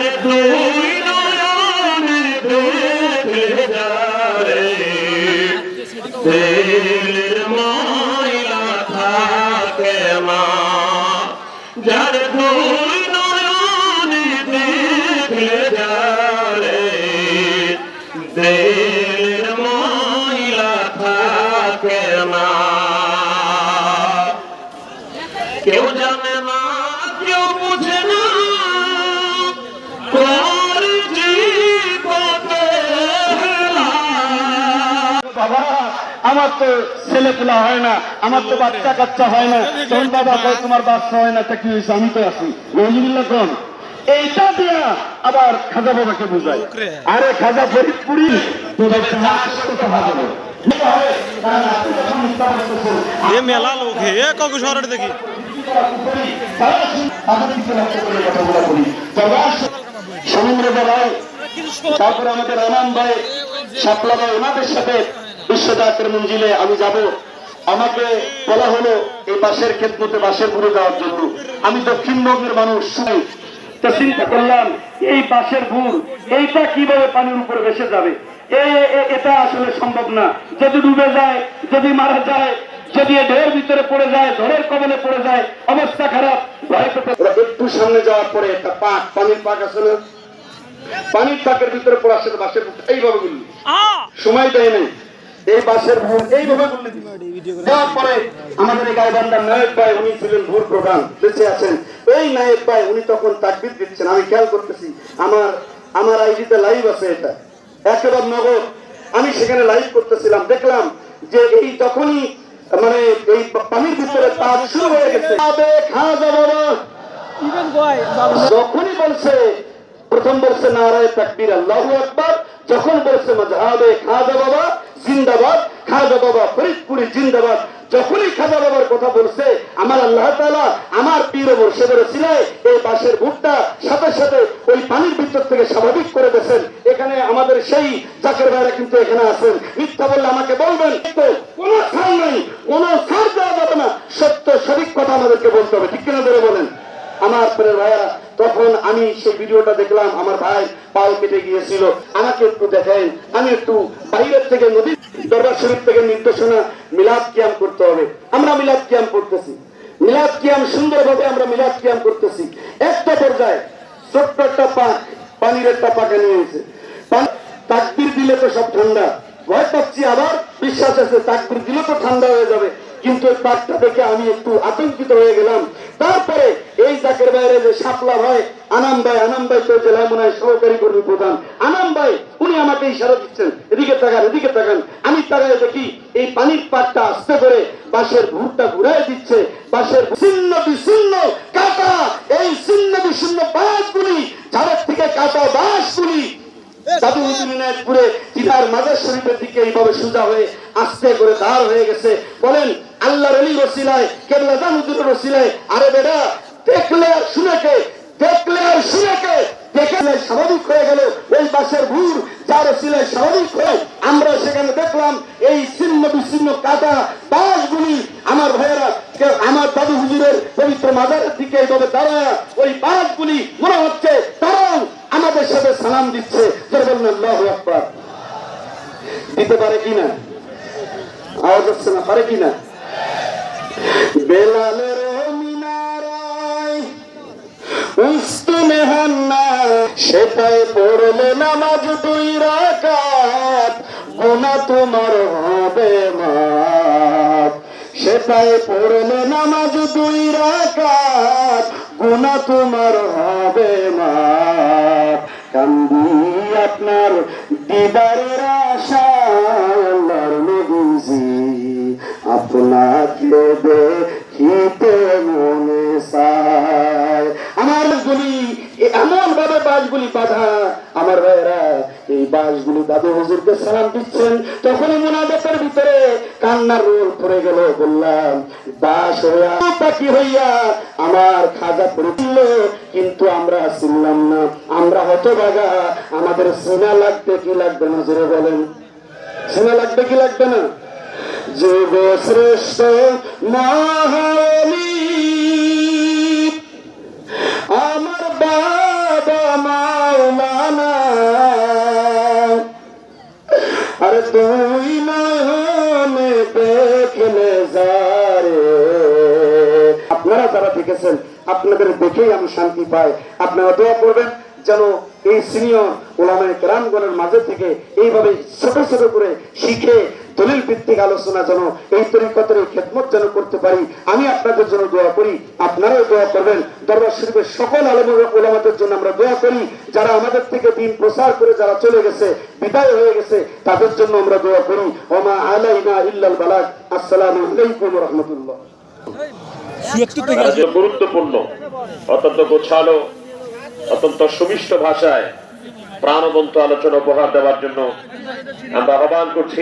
যার দুই নয়নে দেখলে যারে দিলের ময়লা থাকে না, যার দুই নয়নে দেখলে যারে দিলের ময়লা থাকে না। কেউ জানে না কেউ বুঝে না বাবা আমার তো ছেলে পোলা হয় না, আমার তো বাচ্চা কাচ্চা হয় না, তখন বাবা তোমার বাচ্চা হয় না, তা কি হয়েছে, আমি তো আছি রহিমুল্লাহ কোন এইটা দিয়া আবার খাজা বাবাকে বুঝাই। আরে খাজা ফরিদপুরি মেলা লোক হে কত শহরের দেখি তারপরে আমাদের রহমান ভাই শাপলা ভাই ওনাদের সাথে বিশ্বজাতের মঞ্জিলে আমি যাব। আমাকে বলা হলো এই বাঁশের খেদমতে বাঁশের ঘুরে যাওয়ার জন্য। আমি দক্ষিণবঙ্গের মানুষ, তো চিন্তা করলাম এই বাঁশের ভুল এইটা কিভাবে পানির উপরে ভেসে যাবে, এটা আসলে সম্ভব না। যদি ডুবে যায়, যদি মারা যায়, যদি ঢেউয়ের ভিতরে পড়ে যায়, ঝড়ের কবলে পড়ে যায়, অবস্থা খারাপ। একটু সামনে যাওয়ার পরে একটা পাক, পানির পাক আছে না, পানির পাকের ভিতরে পড়ার সাথে বাঁশের এইভাবে গুলি সময় দেয় নেই, এই বাঁশের ভুল এইভাবে গুলি দেওয়ার পরে আমাদের এই গাইবান্ধার নায়ক ভাই, উনি ছিলেন ভুল প্রধান, বেঁচে আছেন। এই নায়ক ভাই উনি তখন তাকবীর দিচ্ছেন, আমি খেয়াল করতেছি, আমার আইডিতে লাইভ আছে, এটা একেবারে নগদ, আমি সেখানে লাইভ করতেছিলাম। দেখলাম যে এই তখনই মানে এই পানির ভিতরে পাক শুরু হয়ে গেছে। যখনই বলছে, প্রথম বলছে নারায়ে তাকবীর আল্লাহু আকবার, যখন বলছে মাযহাবে খাজা বাবা জিন্দাবাদ, খাজা বাবা ফরিদপুরি জিন্দাবাদ, যখনই খাজা বাবার কথা বলছে, আমার আল্লাহ তাআলা আমার পীর ও মুর্শিদের ওসিলায় এই বাঁশের ভুট্টা সাথে সাথে ওই পানির ভিতর থেকে স্বাভাবিক করে দিয়েছেন। এখানে আমাদের সেই জাকের ভাইরা কিন্তু এখানে আছেন, মিথ্যা বললে আমাকে বলবেন, তো কোনো ছাড় নাই, কোনো ছাড় দেওয়া যাবে না, সত্য সঠিক কথা আমাদেরকে বলতে হবে, ঠিক কিনা ধরে বলেন আমার প্রিয় ভাইয়া। তখন আমি সেই ভিডিওটা দেখলাম, আমার ভাই পাও কেটে গিয়েছিল, আমাকে একটু দেখেন, আমি একটু বাইরের থেকে নদী দরবার শরীফ থেকে নির্দেশনা মিলাদ কিয়াম করতে হবে, আমরা মিলাদ কিয়াম করতেছি, মিলাদ কিয়াম সুন্দরভাবে আমরা মিলাদ কিয়াম করতেছি। একটা পর্যায়ে ছোট্ট একটা পাক, পানির একটা পাকে নিয়ে এসে তাকবীর দিলে তো সব ঠান্ডা, ভয় পাচ্ছি, আবার বিশ্বাস আছে তাকবীর দিলে তো ঠান্ডা হয়ে যাবে, কিন্তু এই পাকটা দেখে আমি একটু আতঙ্কিত হয়ে গেলাম। তারপরে এই জাকের বাইরে যে শাপলা ভাই আনাম ভাই তো জেলায় মনে হয় সহকারী কর্মী প্রধান, আনাম ভাই উনি আমাকে ইশারা দিচ্ছেন, এদিকে তাকান, এদিকে তাকান। আমি তাকায় দেখি এই পানির পাকটা আস্তে করে বাঁশের ভুট্টা ঘুরাই দিচ্ছে, বাঁশের ছিন্ন বিচ্ছিন্ন কাটা, এই ছিন্ন বিচ্ছিন্ন বাঁশগুলি, ঝাড়ের থেকে কাটা বাঁশগুলি দাদু হুজুরিনাথপুরে তিনার মাজার শরীফের দিকে এইভাবে সোজা হয়ে আস্তে করে দাঁড় হয়ে গেছে। বলেন আল্লাহর ওলির ওসিলায়, কেবলাদান হুজুরের ওসিলায়। আরে বেটা, দেখলে আর শুনেকে, দেখলে আর শুনেকে, দেখলে স্বাভাবিক হয়ে গেল ওই বাঁশের ভুর, যার ওসিলায় স্বাভাবিক হয়ে আমরা সেখানে দেখলাম এই ছিন্ন বিচ্ছিন্ন কাটা বাঁশগুলি। আমার ভাইয়েরা, আমার দাদু হুজুরের পবিত্র মাজারের দিকে এইভাবে দাঁড়ায় ওই বাঁশগুলি মনে হচ্ছে তারাও আমাদের সাথে সালাম দিচ্ছে। আল্লাহু আকবার দিতে পারে কিনা, আওয়াজ হচ্ছে না, পারে কিনা? বেলালের মিনারায় উস্তুনে হান্না, সেটাই পড়লে নামাজ 2 রাকাত, গুনাহ তোমার হবে মাফ। সেটাই পড়লে নামাজ 2 রাকাত, গুনাহ তোমার হবে মাফ। কান্দি আপনার দিদারের আশায়, আল্লাহর নবীজি আপনাকে দেখিতে মনে চায়। আমার গুলি এমন ভাবে বাঁশগুলি বাঁধা, আমার ভাইয়েরা এই বাঁশগুলি দাদু হুজুরকে সালাম দিচ্ছেন, তখনই মুনাজাতের ভিতরে কান্নার রোল পড়ে গেল। বললাম বাঁশ হইয়া পাখি হইয়া আমার খাজা পড়েছিল, কিন্তু আমরা চিনলাম না, আমরা হতভাগা। আমাদের সিনা লাগবে কি লাগবে না, জোরে বলেন, সিনা লাগবে কি লাগবে না? যুগ শ্রেষ্ঠ মহালি আমার বাবা মা মানা আরে তুই নয়নে দেখলে যারে। আপনারা যারা দেখেছেন আপনাদের দেখেই আমি শান্তি পাই। আপনারা দোয়া করবেন যেন এই সিনিয়র ওলামায়ে কেরামগণের মাঝে থেকে এইভাবে ছোট ছোট করে শিখে দলিল ভিত্তিক আলোচনা যেন এই তরিকতের খেদমত যেন করতে পারি। আমি আপনাদের জন্য দোয়া করি, আপনারাও দোয়া করবেন। দরবার শরীফের সকল আলেম ওলামাদের জন্য আমরা দোয়া করি। যারা আমাদের থেকে দিন প্রচার করে যারা চলে গেছে, বিদায় হয়ে গেছে, তাদের জন্য আমরা দোয়া করি। ওমা আলাইনা ইল্লাল বালাগ। আসসালামু আলাইকুম ওয়া রাহমাতুল্লাহ। গুরুত্বপূর্ণ, অত্যন্ত গোছালো, অত্যন্ত সুমিষ্ট ভাষায় প্রাণবন্ত আলোচনা উপহার দেওয়ার জন্য আমরা আহ্বান করছি।